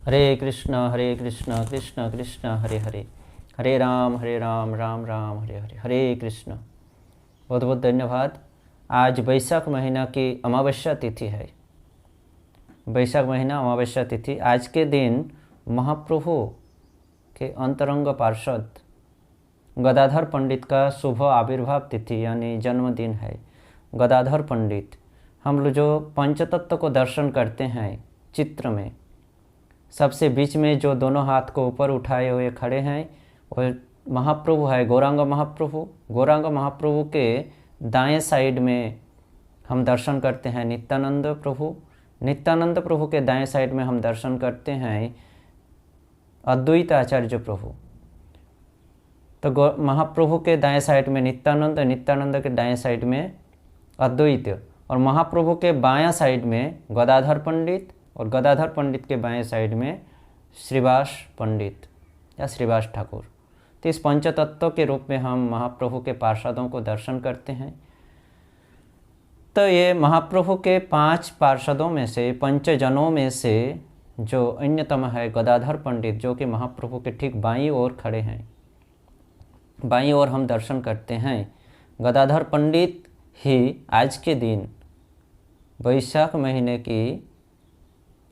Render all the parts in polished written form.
हरे कृष्ण कृष्ण कृष्ण हरे हरे, हरे राम राम राम हरे हरे, हरे कृष्ण। बहुत बहुत धन्यवाद। आज वैशाख महीना की अमावस्या तिथि है। वैशाख महीना अमावस्या तिथि। आज के दिन महाप्रभु के अंतरंग पार्षद गदाधर पंडित का शुभ आविर्भाव तिथि यानी जन्मदिन है। गदाधर पंडित, हम लोग जो पंचतत्व को दर्शन करते हैं चित्र में, सबसे बीच में जो दोनों हाथ को ऊपर उठाए हुए खड़े हैं वो महाप्रभु है, गौरांग महाप्रभु। गौरांग महाप्रभु के दाएं साइड में हम दर्शन करते हैं नित्यानंद प्रभु। नित्यानंद प्रभु के दाएं साइड में हम दर्शन करते हैं अद्वैत आचार्य प्रभु। तो महाप्रभु के दाएं साइड में नित्यानंद, नित्यानंद के दाएं साइड में अद्वैत, और महाप्रभु के बायां साइड में गदाधर पंडित, और गदाधर पंडित के बाएं साइड में श्रीवास पंडित या श्रीवास ठाकुर। तो इस पंचतत्व के रूप में हम महाप्रभु के पार्षदों को दर्शन करते हैं। तो ये महाप्रभु के 5 पार्षदों में से, पंचजनों में से जो अन्यतम है गदाधर पंडित, जो कि महाप्रभु के ठीक बाईं ओर खड़े हैं। बाईं ओर हम दर्शन करते हैं। गदाधर पंडित ही आज के दिन वैशाख महीने की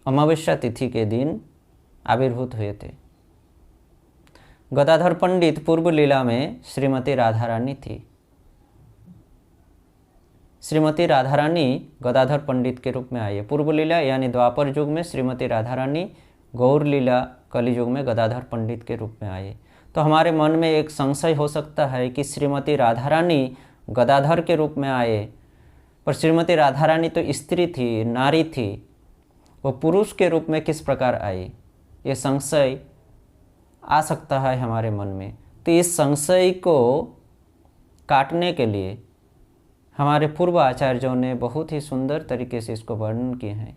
अमावस्या तिथि के दिन आविर्भूत हुए थे। गदाधर पंडित पूर्व लीला में श्रीमती राधा रानी थी। श्रीमती राधा रानी गदाधर पंडित के रूप में आई है। पूर्व लीला यानी द्वापर युग में श्रीमती राधा रानी, गौर लीला कली युग में गदाधर पंडित के रूप में आई। तो हमारे मन में एक संशय हो सकता है कि श्रीमती राधा रानी गदाधर के रूप में आए, पर श्रीमती राधा रानी तो स्त्री थी, नारी थी, वो पुरुष के रूप में किस प्रकार आई? ये संशय आ सकता है हमारे मन में। तो इस संशय को काटने के लिए हमारे पूर्व आचार्यों ने बहुत ही सुंदर तरीके से इसको वर्णन किए हैं।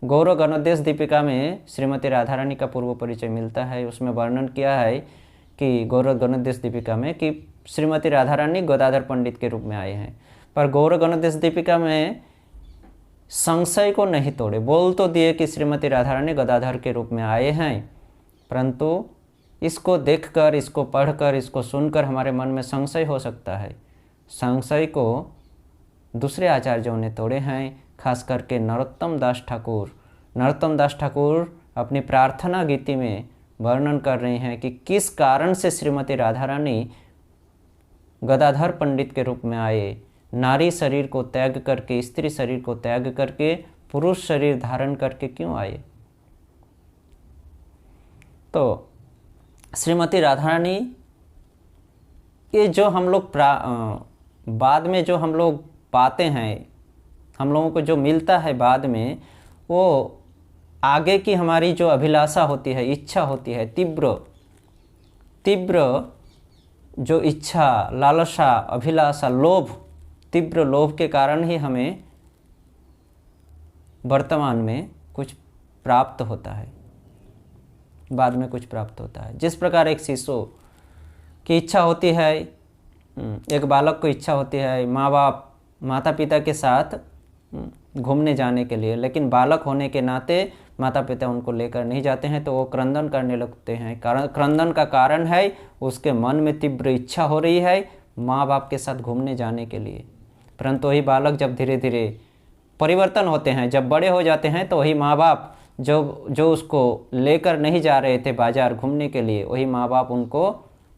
गौर गणोदेश दीपिका में श्रीमती राधा रानी का पूर्व परिचय मिलता है। उसमें वर्णन किया है कि गौर गणोदेश दीपिका में कि श्रीमती राधा रानी गदाधर पंडित के रूप में आए हैं, पर गौर गणोदेश दीपिका में संशय को नहीं तोड़े, बोल तो दिए कि श्रीमती राधा रानी गदाधर के रूप में आए हैं, परंतु इसको देखकर, इसको पढ़कर, इसको सुनकर हमारे मन में संशय हो सकता है। संशय को दूसरे आचार्यों ने तोड़े हैं, खास करके नरोत्तम दास ठाकुर। नरोत्तम दास ठाकुर अपनी प्रार्थना गीति में वर्णन कर रहे हैं कि किस कारण से श्रीमती राधा रानी गदाधर पंडित के रूप में आए। नारी शरीर को त्याग करके, स्त्री शरीर को त्याग करके पुरुष शरीर धारण करके क्यों आए? तो श्रीमती राधा रानी ये जो हम लोग बाद में जो हम लोग पाते हैं, हम लोगों को जो मिलता है बाद में, वो आगे की हमारी जो अभिलाषा होती है, इच्छा होती है, तीव्र जो इच्छा, लालसा, अभिलाषा, लोभ, तीव्र लोभ के कारण ही हमें वर्तमान में कुछ प्राप्त होता है, बाद में कुछ प्राप्त होता है। जिस प्रकार एक शिशु की इच्छा होती है, एक बालक को इच्छा होती है माता पिता के साथ घूमने जाने के लिए, लेकिन बालक होने के नाते माता पिता उनको लेकर नहीं जाते हैं, तो वो क्रंदन करने लगते हैं। क्रंदन का कारण है उसके मन में तीव्र इच्छा हो रही है माँ बाप के साथ घूमने जाने के लिए। परंतु वही बालक जब धीरे धीरे परिवर्तन होते हैं, जब बड़े हो जाते हैं, तो वही माँ बाप जो उसको लेकर नहीं जा रहे थे बाज़ार घूमने के लिए, वही माँ बाप उनको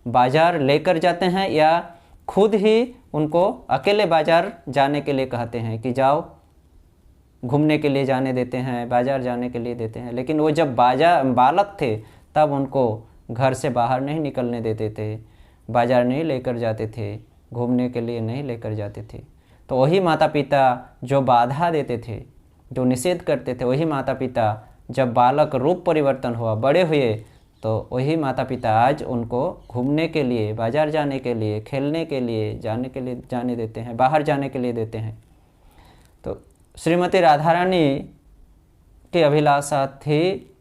बाज़ार लेकर जाते हैं, या खुद ही उनको अकेले बाज़ार जाने के लिए कहते हैं कि जाओ, घूमने के लिए जाने देते हैं, बाज़ार जाने के लिए देते हैं। लेकिन वो जब बालक थे तब उनको घर से बाहर नहीं निकलने देते थे, बाज़ार नहीं लेकर जाते थे, घूमने के लिए नहीं लेकर जाते थे। तो वही माता पिता जो बाधा देते थे, जो निषेध करते थे, वही माता पिता जब बालक रूप परिवर्तन हुआ, बड़े हुए, तो वही माता पिता आज उनको घूमने के लिए, बाज़ार जाने के लिए, खेलने के लिए जाने देते हैं, बाहर जाने के लिए देते हैं। तो श्रीमती राधा रानी की अभिलाषा थी,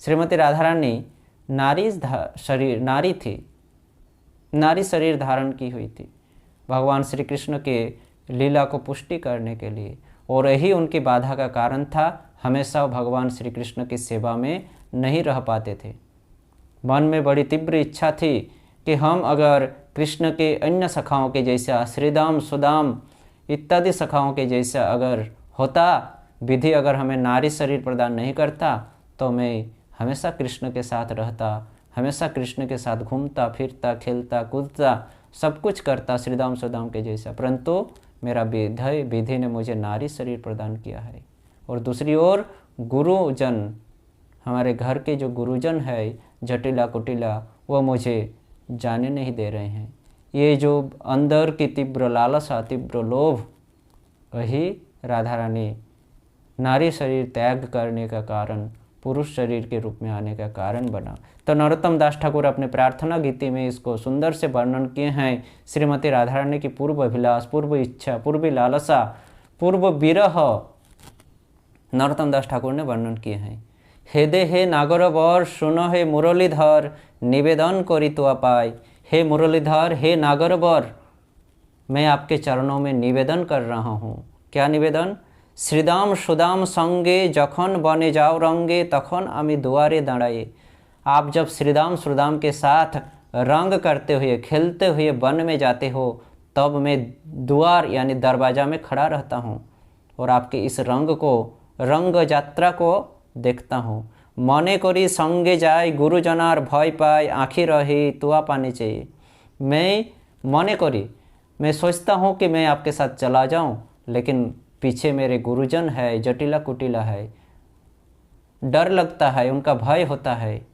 श्रीमती राधा रानी नारी थी, नारी शरीर धारण की हुई थी भगवान श्री कृष्ण के लीला को पुष्टि करने के लिए, और यही उनकी बाधा का कारण था। हमेशा भगवान श्री कृष्ण की सेवा में नहीं रह पाते थे। मन में बड़ी तीव्र इच्छा थी कि हम अगर कृष्ण के अन्य सखाओं के जैसा, श्रीदाम सुदाम इत्यादि सखाओं के जैसा अगर होता, विधि अगर हमें नारी शरीर प्रदान नहीं करता, तो मैं हमेशा कृष्ण के साथ रहता, हमेशा कृष्ण के साथ घूमता फिरता, खेलता कूदता, सब कुछ करता श्रीदाम सुदाम के जैसा। परंतु मेरा विधि ने मुझे नारी शरीर प्रदान किया है। और दूसरी ओर गुरुजन, हमारे घर के जो गुरुजन है जटिला कुटिला, वो मुझे जाने नहीं दे रहे हैं। ये जो अंदर की तीव्र लालसा, तीव्र लोभ, वही राधा रानी नारी शरीर त्याग करने का कारण, पुरुष शरीर के रूप में आने का कारण बना। तो नरोत्तम दास ठाकुर अपने प्रार्थना गीति में इसको सुंदर से वर्णन किए हैं। श्रीमती राधा रानी की पूर्व अभिलाष, पूर्व इच्छा, पूर्व लालसा, पूर्व विरह नरोत्तम दास ठाकुर ने वर्णन किए हैं। हे दे हे नागरवर सुनो हे मुरलीधर, निवेदन करी तो पाए। हे मुरलीधर, हे नागरवर, मैं आपके चरणों में निवेदन कर रहा हूँ। क्या निवेदन? श्रीदाम सुदाम संगे जखन बने जाओ रंगे, तखन आमी दुआरे दाड़ाए। आप जब श्रीदाम सुदाम के साथ रंग करते हुए, खेलते हुए वन में जाते हो, तब मैं द्वार यानी दरवाज़ा में खड़ा रहता हूँ और आपके इस रंग को, रंग यात्रा को देखता हूँ। मने करी संगे जाए गुरुजनार भय पाए, आँखी रही तुआ पानी चाहिए। मैं मने करी, मैं सोचता हूँ कि मैं आपके साथ चला जाऊँ, लेकिन पीछे मेरे गुरुजन है, जटिला कुटिला है, डर लगता है, उनका भय होता है।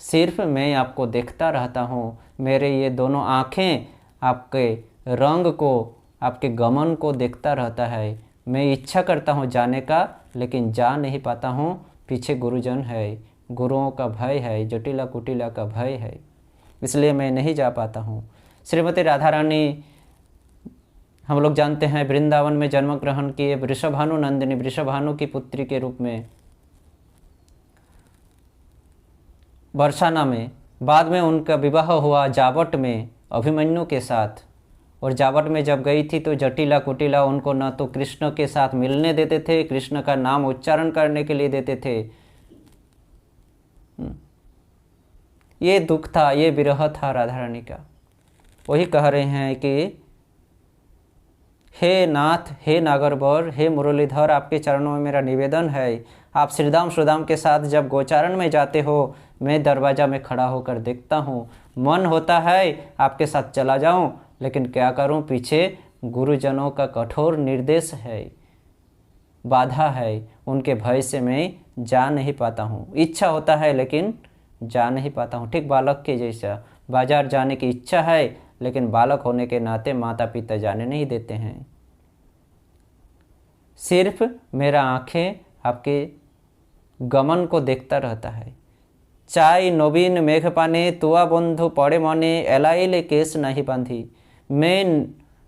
सिर्फ मैं आपको देखता रहता हूँ। मेरे ये दोनों आँखें आपके रंग को, आपके गमन को देखता रहता है। मैं इच्छा करता हूँ जाने का, लेकिन जा नहीं पाता हूँ। पीछे गुरुजन है, गुरुओं का भय है, जटिला कुटिला का भय है, इसलिए मैं नहीं जा पाता हूँ। श्रीमती राधा रानी, हम लोग जानते हैं, वृंदावन में जन्म ग्रहण किए, वृषभानु नंदिनी, वृषभानु की पुत्री के रूप में बरसाना में। बाद में उनका विवाह हुआ जावट में अभिमन्यु के साथ। और जावट में जब गई थी तो जटिला कुटिला उनको न तो कृष्ण के साथ मिलने देते थे, कृष्ण का नाम उच्चारण करने के लिए देते थे। ये दुख था, ये विरह था राधा रानी का। वही कह रहे हैं कि हे नाथ, हे नागरवर, हे मुरलीधर, आपके चरणों में मेरा निवेदन है। आप श्रीदाम सुदाम के साथ जब गोचारण में जाते हो, मैं दरवाज़ा में खड़ा होकर देखता हूँ। मन होता है आपके साथ चला जाऊँ, लेकिन क्या करूँ, पीछे गुरुजनों का कठोर निर्देश है, बाधा है, उनके भय से मैं जा नहीं पाता हूँ। इच्छा होता है लेकिन जा नहीं पाता हूँ। ठीक बालक के जैसा, बाजार जाने की इच्छा है, लेकिन बालक होने के नाते माता पिता जाने नहीं देते हैं। सिर्फ मेरा आँखें आपके गमन को देखता रहता है। चाय नवीन मेघ पाने, तुआ बंधु पड़े मने, एलाइले केस नहीं बांधी। मैं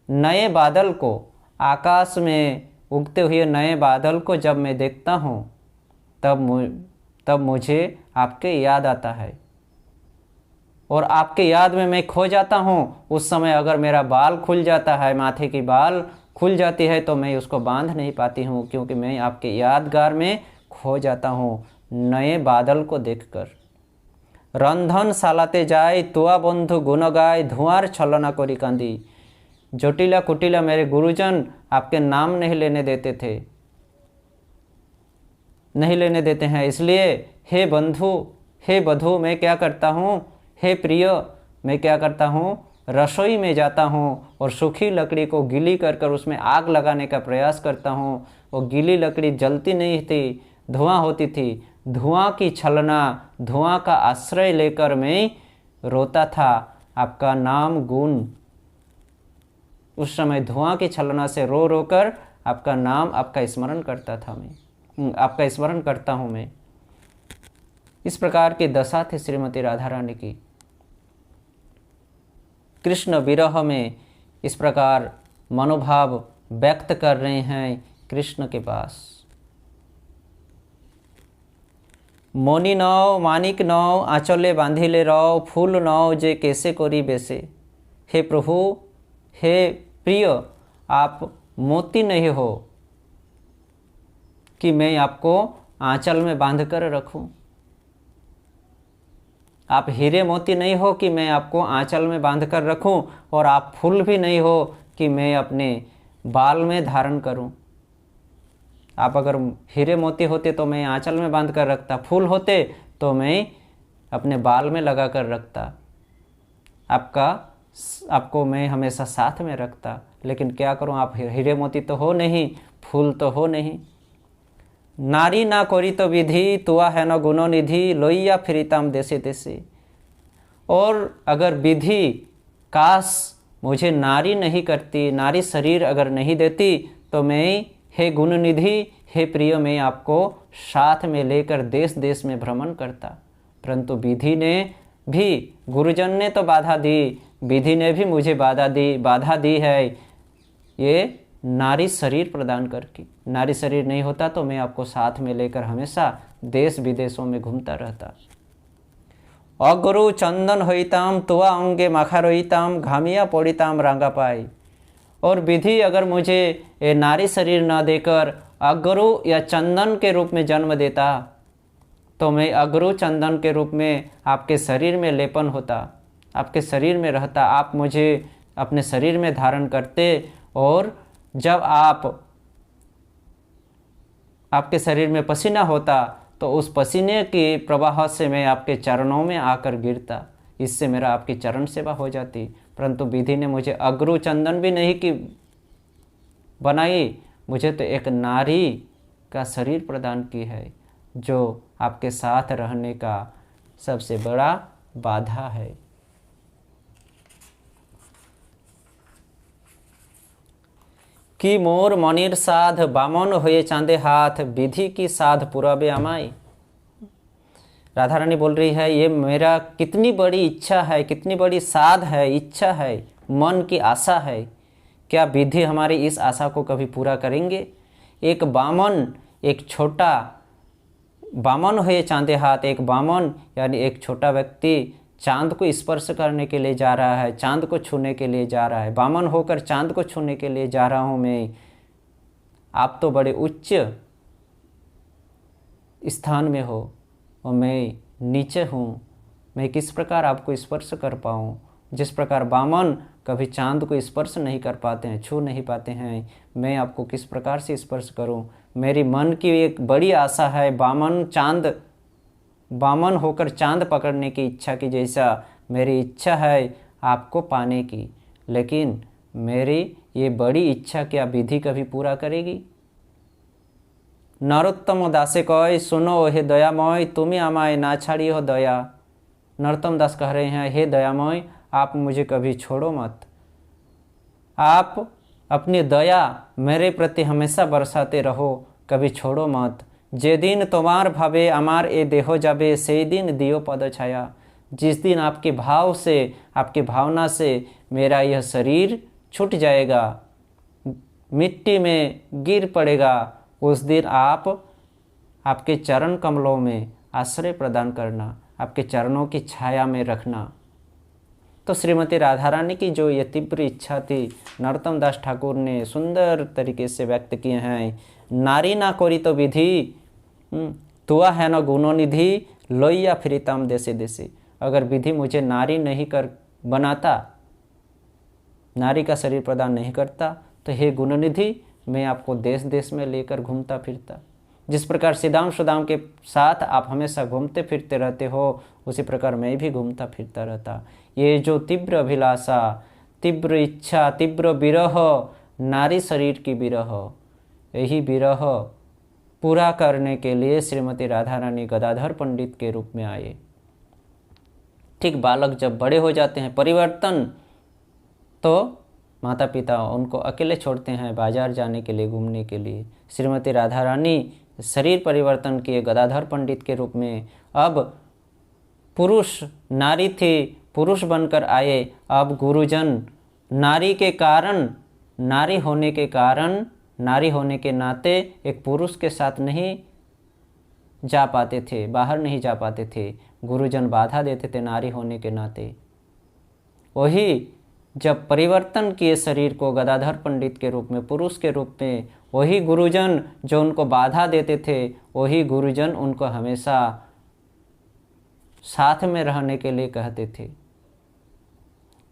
नए बादल को, आकाश में उगते हुए नए बादल को जब मैं देखता हूँ, तब मुझे आपके याद आता है और आपके याद में मैं खो जाता हूँ। उस समय अगर मेरा बाल खुल जाता है, माथे की बाल खुल जाती है, तो मैं उसको बांध नहीं पाती हूँ, क्योंकि मैं आपके यादगार में खो जाता हूँ नए बादल को देखकर। रंधन सालाते जाए, तुआ बंधु गुण गाय, धुआर छलना करी कांदी। जटिला कुटिला मेरे गुरुजन आपके नाम नहीं लेने देते थे, नहीं लेने देते हैं। इसलिए हे बंधु, हे बधू, मैं क्या करता हूँ, हे प्रिय, मैं क्या करता हूँ, रसोई में जाता हूँ और सूखी लकड़ी को गीली कर कर उसमें आग लगाने का प्रयास करता हूँ। वो गीली लकड़ी जलती नहीं थी, धुआं होती थी। धुआं की छलना, धुआं का आश्रय लेकर मैं रोता था आपका नाम गुण। उस समय धुआं की छलना से रो रो कर आपका नाम, आपका स्मरण करता था मैं, आपका स्मरण करता हूँ मैं। इस प्रकार की दशा थी श्रीमती राधा रानी की। कृष्ण विरह में इस प्रकार मनोभाव व्यक्त कर रहे हैं कृष्ण के पास। मणि नौ मानिक नौ, आंचले बांधिले रहो, फूल नौ जे कैसे करी बेसे। हे प्रभु, हे प्रिय, आप मोती नहीं हो, कि मैं आपको आंचल में बांध कर रखूं। आप हीरे मोती नहीं हो कि मैं आपको आंचल में बांध कर रखूं, और आप फूल भी नहीं हो कि मैं अपने बाल में धारण करूं। आप अगर हीरे मोती होते तो मैं आंचल में बांध कर रखता, फूल होते तो मैं अपने बाल में लगा कर रखता, आपको मैं हमेशा साथ में रखता। लेकिन क्या करूं, आप हीरे मोती तो हो नहीं, फूल तो हो नहीं। नारी ना कोरी तो विधि, तुआ है न गुणो निधि, लोइया फिरिताम देसे देसे। और अगर विधि काश मुझे नारी नहीं करती, नारी शरीर अगर नहीं देती, तो मैं हे गुण निधि, हे प्रिय, मैं आपको साथ में लेकर देश देश में भ्रमण करता। परंतु विधि ने भी, गुरुजन ने तो बाधा दी, विधि ने भी मुझे बाधा दी है, ये नारी शरीर प्रदान करके। नारी शरीर नहीं होता तो मैं आपको साथ में लेकर हमेशा देश विदेशों में घूमता रहता। अगुरु चंदन होइताम, तुआ अंगे माखा रोइताम, घामिया पड़िताम रांगा पाई। और विधि अगर मुझे ये नारी शरीर न देकर अगुरु या चंदन के रूप में जन्म देता, तो मैं अगुरु चंदन के रूप में आपके शरीर में लेपन होता, आपके शरीर में रहता, आप मुझे अपने शरीर में धारण करते। और जब आपके शरीर में पसीना होता तो उस पसीने के प्रवाह से मैं आपके चरणों में आकर गिरता, इससे मेरा आपकी चरण सेवा हो जाती। परंतु विधि ने मुझे अगुरु चंदन भी नहीं कि बनाई, मुझे तो एक नारी का शरीर प्रदान की है, जो आपके साथ रहने का सबसे बड़ा बाधा है। कि मोर मनिर साध, बामन हुए चांदे हाथ, विधि की साध पुराबे आमाई। राधा रानी बोल रही है, ये मेरा कितनी बड़ी इच्छा है, कितनी बड़ी साध है, इच्छा है, मन की आशा है। क्या विधि हमारी इस आशा को कभी पूरा करेंगे? एक बामन, एक छोटा बामन हुए चांदे हाथ, एक बामन यानी एक छोटा व्यक्ति चांद को स्पर्श करने के लिए जा रहा है, चांद को छूने के लिए जा रहा है। बामन होकर चांद को छूने के लिए जा रहा हूँ मैं। आप तो बड़े उच्च स्थान में हो और मैं नीचे हूँ, मैं किस प्रकार आपको स्पर्श कर पाऊँ? जिस प्रकार बामन कभी चांद को स्पर्श नहीं कर पाते हैं, छू नहीं पाते हैं, मैं आपको किस प्रकार से स्पर्श करूं? मेरी मन की एक बड़ी आशा है, बामन होकर चांद पकड़ने की इच्छा की जैसा मेरी इच्छा है आपको पाने की। लेकिन मेरी ये बड़ी इच्छा क्या विधि कभी पूरा करेगी? नरोत्तम दासे कय, सुनो हे दयामय, तुम्हें आमाय ना छाड़ी हो दया। नरोत्तम दास कह रहे हैं, हे दयामय, आप मुझे कभी छोड़ो मत, आप अपनी दया मेरे प्रति हमेशा बरसाते रहो, कभी छोड़ो मत। जे दिन तुम्हार भावे अमार ए देहो जाबे, से दिन दियो पद छाया। जिस दिन आपके भाव से, आपकी भावना से मेरा यह शरीर छूट जाएगा, मिट्टी में गिर पड़ेगा, उस दिन आपके चरण कमलों में आश्रय प्रदान करना, आपके चरणों की छाया में रखना। तो श्रीमती राधा रानी की जो ये तीव्र इच्छा थी, नरोत्तम दास ठाकुर ने सुंदर तरीके से व्यक्त किए हैं। नारी ना कोरी तो विधि, तुआ है न गुणो निधि, लोइया फिरिताम देसे देसे। अगर विधि मुझे नारी नहीं कर बनाता, नारी का शरीर प्रदान नहीं करता, तो हे गुणनिधि, मैं आपको देश देश में लेकर घूमता फिरता। जिस प्रकार सीधाम सुदाम के साथ आप हमेशा घूमते फिरते रहते हो, उसी प्रकार मैं भी घूमता फिरता रहता। ये जो तीव्र अभिलाषा, तीव्र इच्छा, तीव्र विरह, नारी शरीर की विरह, यही विरह पूरा करने के लिए श्रीमती राधा रानी गदाधर पंडित के रूप में आए। ठीक बालक जब बड़े हो जाते हैं, परिवर्तन, तो माता पिता उनको अकेले छोड़ते हैं बाजार जाने के लिए, घूमने के लिए। श्रीमती राधा रानी शरीर परिवर्तन किए गदाधर पंडित के रूप में। अब पुरुष नारी थी, पुरुष बनकर आए। अब गुरुजन नारी के कारण, नारी होने के कारण, नारी होने के नाते एक पुरुष के साथ नहीं जा पाते थे, बाहर नहीं जा पाते थे। गुरुजन बाधा देते थे नारी होने के नाते। वही जब परिवर्तन किए शरीर को गदाधर पंडित के रूप में, पुरुष के रूप में, वही गुरुजन जो उनको बाधा देते थे, वही गुरुजन उनको हमेशा साथ में रहने के लिए कहते थे।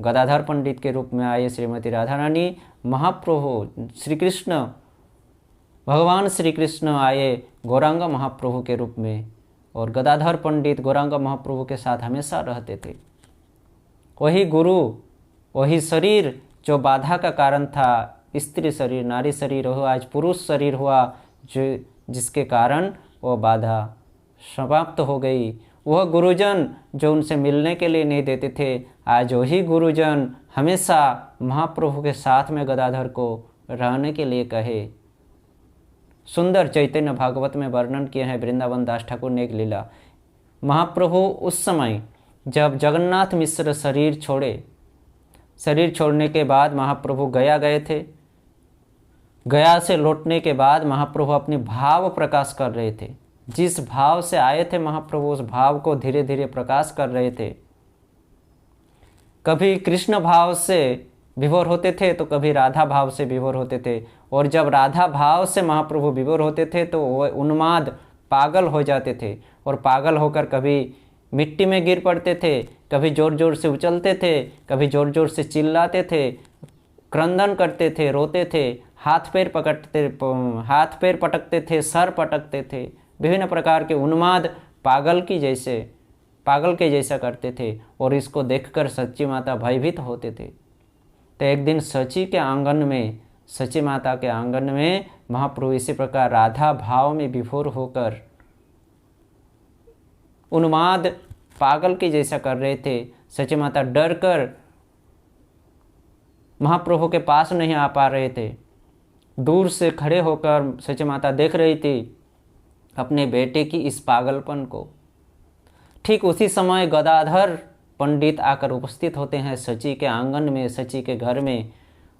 गदाधर पंडित के रूप में आए श्रीमती राधा रानी, महाप्रभु श्री कृष्ण, भगवान श्री कृष्ण आए गौरांग महाप्रभु के रूप में, और गदाधर पंडित गौरांग महाप्रभु के साथ हमेशा रहते थे। वही गुरु, वही शरीर जो बाधा का कारण था, स्त्री शरीर, नारी शरीर हुआ, आज पुरुष शरीर हुआ, जो जिसके कारण वो बाधा समाप्त हो गई। वह गुरुजन जो उनसे मिलने के लिए नहीं देते थे, आज वही गुरुजन हमेशा महाप्रभु के साथ में गदाधर को रहने के लिए कहे। सुंदर चैतन्य भागवत में वर्णन किए हैं वृंदावन दास ठाकुर ने एक लीला। महाप्रभु उस समय जब जगन्नाथ मिश्र शरीर छोड़ने के बाद महाप्रभु गया गए थे। गया से लौटने के बाद महाप्रभु अपनी भाव प्रकाश कर रहे थे। जिस भाव से आए थे महाप्रभु, उस भाव को धीरे धीरे प्रकाश कर रहे थे। कभी कृष्ण भाव से विभोर होते थे तो कभी राधा भाव से विभोर होते थे, और जब राधा भाव से महाप्रभु विभोर होते थे तो वो उन्माद पागल हो जाते थे, और पागल होकर कभी मिट्टी में गिर पड़ते थे, कभी जोर जोर से उछलते थे, कभी जोर जोर से चिल्लाते थे, क्रंदन करते थे, रोते थे, हाथ पैर पटकते थे, सर पटकते थे, विभिन्न प्रकार के उन्माद पागल के जैसा करते थे। और इसको देखकर सच्ची माता भयभीत होते थे। तो एक दिन सच्ची माता के आंगन में महाप्रभु इसी प्रकार राधा भाव में विभोर होकर उन्माद पागल के जैसा कर रहे थे। सच्ची माता डर कर महाप्रभु के पास नहीं आ पा रहे थे। दूर से खड़े होकर सच्ची माता देख रही थी अपने बेटे की इस पागलपन को। ठीक उसी समय गदाधर पंडित आकर उपस्थित होते हैं सची के आंगन में, सची के घर में।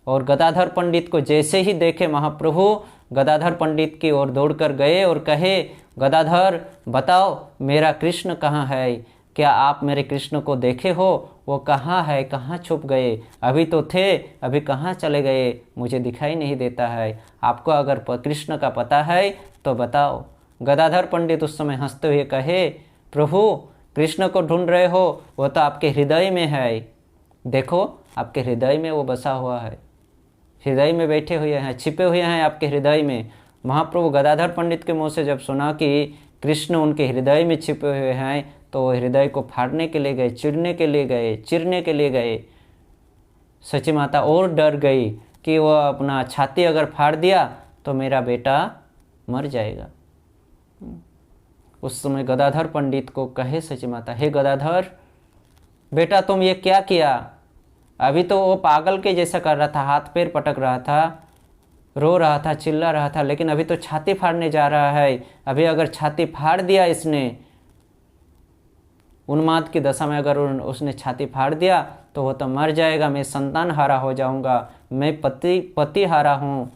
और गदाधर पंडित को जैसे ही देखे महाप्रभु, गदाधर पंडित की ओर दौड़कर गए और कहे, गदाधर बताओ मेरा कृष्ण कहाँ है? क्या आप मेरे कृष्ण को देखे हो? वो कहाँ है? कहाँ छुप गए? अभी तो थे, अभी कहाँ चले गए? मुझे दिखाई नहीं देता है। आपको अगर कृष्ण का पता है तो बताओ। गदाधर पंडित उस समय हंसते हुए कहे, प्रभु कृष्ण को ढूंढ रहे हो, वो तो आपके हृदय में है। देखो आपके हृदय में वो बसा हुआ है, हृदय में बैठे हुए हैं, छिपे हुए हैं आपके हृदय में। महाप्रभु गदाधर पंडित के मुँह से जब सुना कि कृष्ण उनके हृदय में छिपे हुए हैं, तो वो हृदय को फाड़ने के लिए गए, चिरने के लिए गए। सची माता और डर गई कि वो अपना छाती अगर फाड़ दिया तो मेरा बेटा मर जाएगा। उस समय गदाधर पंडित को कहे सची माता, हे गदाधर बेटा तुम ये क्या किया? अभी तो वो पागल के जैसा कर रहा था, हाथ पैर पटक रहा था, रो रहा था, चिल्ला रहा था, लेकिन अभी तो छाती फाड़ने जा रहा है। अभी अगर छाती फाड़ दिया इसने, उन्माद की दशा में अगर उसने छाती फाड़ दिया तो वो तो मर जाएगा। मैं संतान हारा हो जाऊंगा, मैं पति हारा हूँ,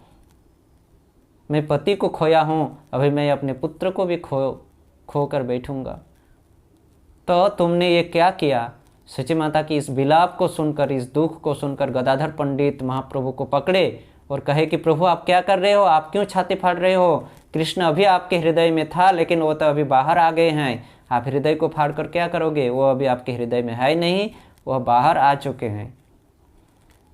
मैं पति को खोया हूँ, अभी मैं अपने पुत्र को भी खो कर बैठूंगा। तो तुमने ये क्या किया? सची माता की इस विलाप को सुनकर, इस दुख को सुनकर गदाधर पंडित महाप्रभु को पकड़े और कहे कि प्रभु आप क्या कर रहे हो? आप क्यों छाती फाड़ रहे हो? कृष्ण अभी आपके हृदय में था, लेकिन वो तो अभी बाहर आ गए हैं। आप हृदय को फाड़ कर क्या करोगे? वो अभी आपके हृदय में है नहीं, वह बाहर आ चुके हैं।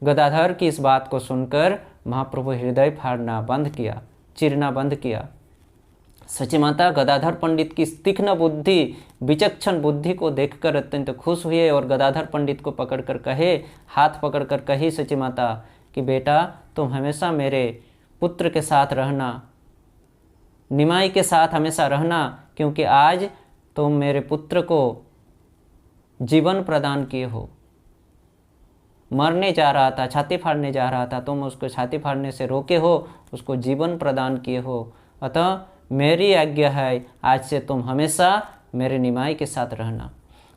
गदाधर की इस बात को सुनकर महाप्रभु हृदय फाड़ना बंद किया, चीरना बंद किया। सची माता गदाधर पंडित की तीक्ष्ण बुद्धि, विचक्षण बुद्धि को देखकर अत्यंत खुश हुए और गदाधर पंडित को पकड़कर कहे, हाथ पकड़कर कही सची माता कि बेटा तुम हमेशा मेरे पुत्र के साथ रहना, निमाई के साथ हमेशा रहना, क्योंकि आज तुम मेरे पुत्र को जीवन प्रदान किए हो। मरने जा रहा था, छाती फाड़ने जा रहा था, तुम उसको छाती फाड़ने से रोके हो, उसको जीवन प्रदान किए हो। अतः मेरी आज्ञा है, आज से तुम हमेशा मेरे निमाई के साथ रहना।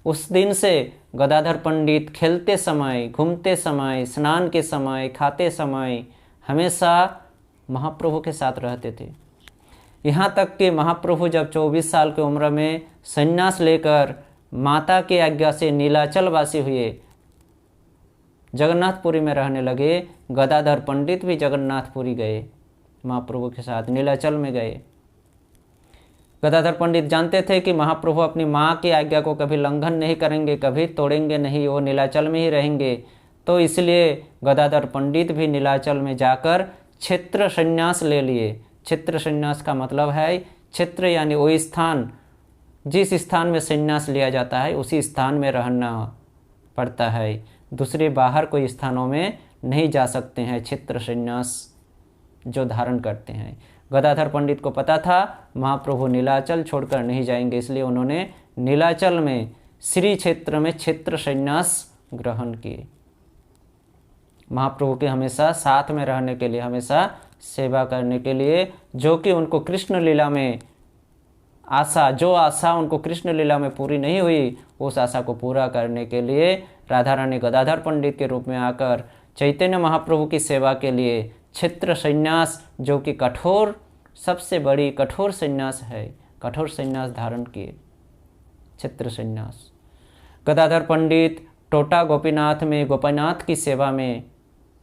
उस दिन से गदाधर पंडित खेलते समय, घूमते समय, स्नान के समय, खाते समय हमेशा महाप्रभु के साथ रहते थे। यहाँ तक कि महाप्रभु जब 24 साल की उम्र में संन्यास लेकर माता की आज्ञा से नीलाचलवासी हुए, जगन्नाथपुरी में रहने लगे, गदाधर पंडित भी जगन्नाथपुरी गए। महाप्रभु के साथ नीलाचल में गए। गदाधर पंडित जानते थे कि महाप्रभु अपनी माँ की आज्ञा को कभी लंघन नहीं करेंगे, कभी तोड़ेंगे नहीं, वो नीलाचल में ही रहेंगे। तो इसलिए गदाधर पंडित भी नीलाचल में जाकर क्षेत्र संन्यास ले लिए। क्षेत्र संन्यास का मतलब है क्षेत्र यानी वही स्थान, जिस स्थान में संन्यास लिया जाता है उसी स्थान में रहना पड़ता है, दूसरे बाहर कोई स्थानों में नहीं जा सकते हैं क्षेत्र संन्यास जो धारण करते हैं। गदाधर पंडित को पता था महाप्रभु नीलाचल छोड़कर नहीं जाएंगे, इसलिए उन्होंने नीलाचल में श्री क्षेत्र में क्षेत्र संन्यास ग्रहण किए। महाप्रभु के हमेशा साथ में रहने के लिए, हमेशा सेवा करने के लिए, जो कि उनको कृष्ण लीला में जो आशा उनको कृष्ण लीला में पूरी नहीं हुई, उस आशा को पूरा करने के लिए राधा रानी गदाधर पंडित के रूप में आकर चैतन्य महाप्रभु की सेवा के लिए क्षेत्र संन्यास, जो कि कठोर, सबसे बड़ी कठोर संन्यास है, कठोर संन्यास धारण किए, क्षेत्र संन्यास। गदाधर पंडित टोटा गोपीनाथ में गोपीनाथ की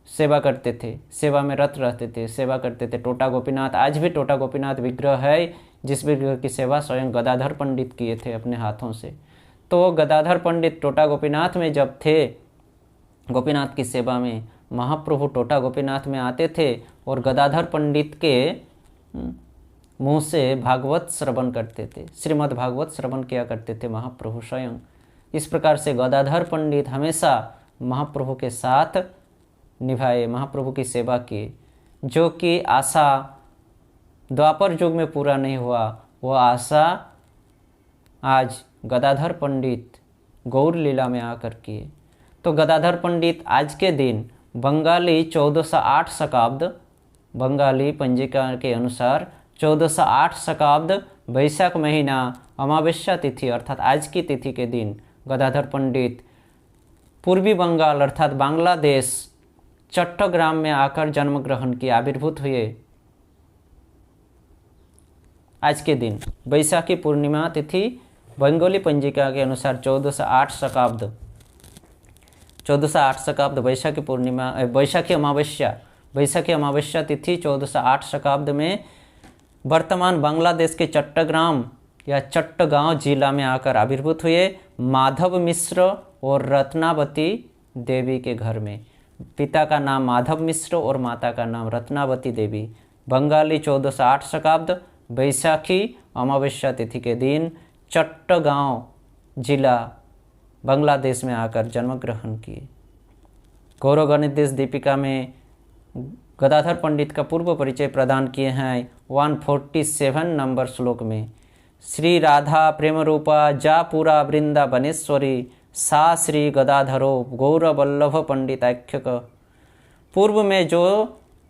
सेवा करते थे, सेवा में रत रहते थे, सेवा करते थे। टोटा गोपीनाथ, आज भी टोटा गोपीनाथ विग्रह है, जिस विग्रह की सेवा स्वयं गदाधर पंडित किए थे अपने हाथों से। तो गदाधर पंडित टोटा गोपीनाथ में जब थे, गोपीनाथ की सेवा में, महाप्रभु टोटा गोपीनाथ में आते थे और गदाधर पंडित के मुँह से भागवत श्रवण करते थे, श्रीमद् भागवत श्रवण किया करते थे महाप्रभु स्वयं। इस प्रकार से गदाधर पंडित हमेशा महाप्रभु के साथ निभाए, महाप्रभु की सेवा की, जो कि आशा द्वापर युग में पूरा नहीं हुआ, वो आशा आज गदाधर पंडित गौर लीला में आकर किए। तो गदाधर पंडित आज के दिन बंगाली 1408 शकाब्द, बंगाली पंजिका के अनुसार 1408 शकाब्द वैशाख महीना अमावस्या तिथि अर्थात आज की तिथि के दिन गदाधर पंडित पूर्वी बंगाल अर्थात बांग्लादेश चट्टग्राम में आकर जन्म ग्रहण किए, आविर्भूत हुए। आज के दिन वैशाखी पूर्णिमा तिथि बंगाली पंजिका के अनुसार 1408 शकाब्द वैशाखी पूर्णिमा, वैशाखी अमावस्या तिथि 1408 शकाब्द में वर्तमान बांग्लादेश के चट्टग्राम या चट्टगांव जिला में आकर आविर्भूत हुए, माधव मिश्र और रत्नावती देवी के घर में। पिता का नाम माधव मिश्र और माता का नाम रत्नावती देवी। बंगाली 1408 शकाब्द वैशाखी अमावस्या तिथि के दिन चट्टगांव जिला बांग्लादेश में आकर जन्म ग्रहण किए। गौरव गणित दीपिका में गदाधर पंडित का पूर्व परिचय प्रदान किए हैं 147 नंबर श्लोक में। श्री राधा प्रेम रूपा जा पूरा वृंदावनेश्वरी सा श्री गदाधरो गौरवल्लभ पंडिताख्यक। पूर्व में जो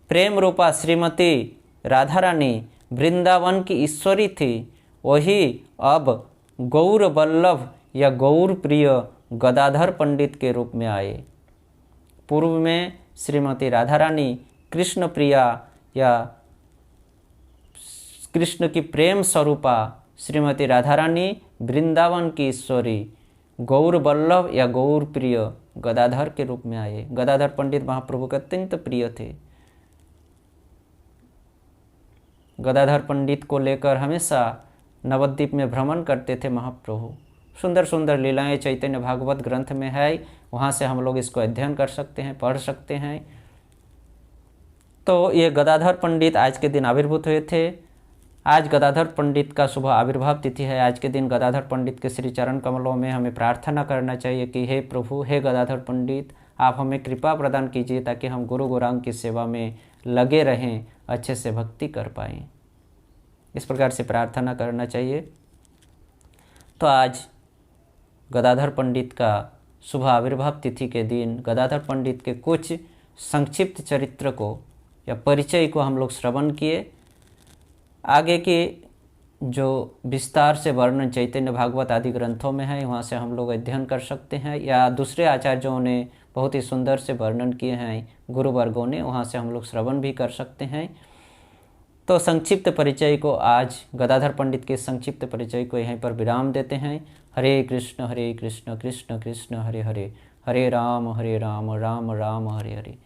प्रेम रूपा श्रीमती राधा रानी वृंदावन की ईश्वरी थी, वही अब गौर वल्लभ या गौर प्रिय गदाधर पंडित के रूप में आए। पूर्व में श्रीमती राधा रानी कृष्ण प्रिया या कृष्ण की प्रेम स्वरूपा श्रीमती राधा रानी वृंदावन की ईश्वरी गौर वल्लभ या गौर प्रिय गदाधर के रूप में आए। गदाधर पंडित महाप्रभु के अत्यंत प्रिय थे। गदाधर पंडित को लेकर हमेशा नवद्वीप में भ्रमण करते थे महाप्रभु। सुंदर सुंदर लीलाएं चैतन्य भागवत ग्रंथ में है, वहाँ से हम लोग इसको अध्ययन कर सकते हैं, पढ़ सकते हैं। तो ये गदाधर पंडित आज के दिन आविर्भूत हुए थे। आज गदाधर पंडित का शुभ आविर्भाव तिथि है। आज के दिन गदाधर पंडित के श्री चरण कमलों में हमें प्रार्थना करना चाहिए कि हे प्रभु, हे गदाधर पंडित, आप हमें कृपा प्रदान कीजिए ताकि हम गुरु गौरांग की सेवा में लगे रहें, अच्छे से भक्ति कर पाएँ। इस प्रकार से प्रार्थना करना चाहिए। तो आज गदाधर पंडित का शुभ आविर्भाव तिथि के दिन गदाधर पंडित के कुछ संक्षिप्त चरित्र को या परिचय को हम लोग श्रवण किए। आगे के जो विस्तार से वर्णन चैतन्य भागवत आदि ग्रंथों में है, वहाँ से हम लोग अध्ययन कर सकते हैं, या दूसरे आचार्यों ने बहुत ही सुंदर से वर्णन किए हैं गुरुवर्गों ने, वहाँ से हम लोग श्रवण भी कर सकते हैं। तो संक्षिप्त परिचय को, आज गदाधर पंडित के संक्षिप्त परिचय को यहीं पर विराम देते हैं। हरे कृष्ण कृष्ण कृष्ण हरे हरे, हरे राम राम राम हरे हरे।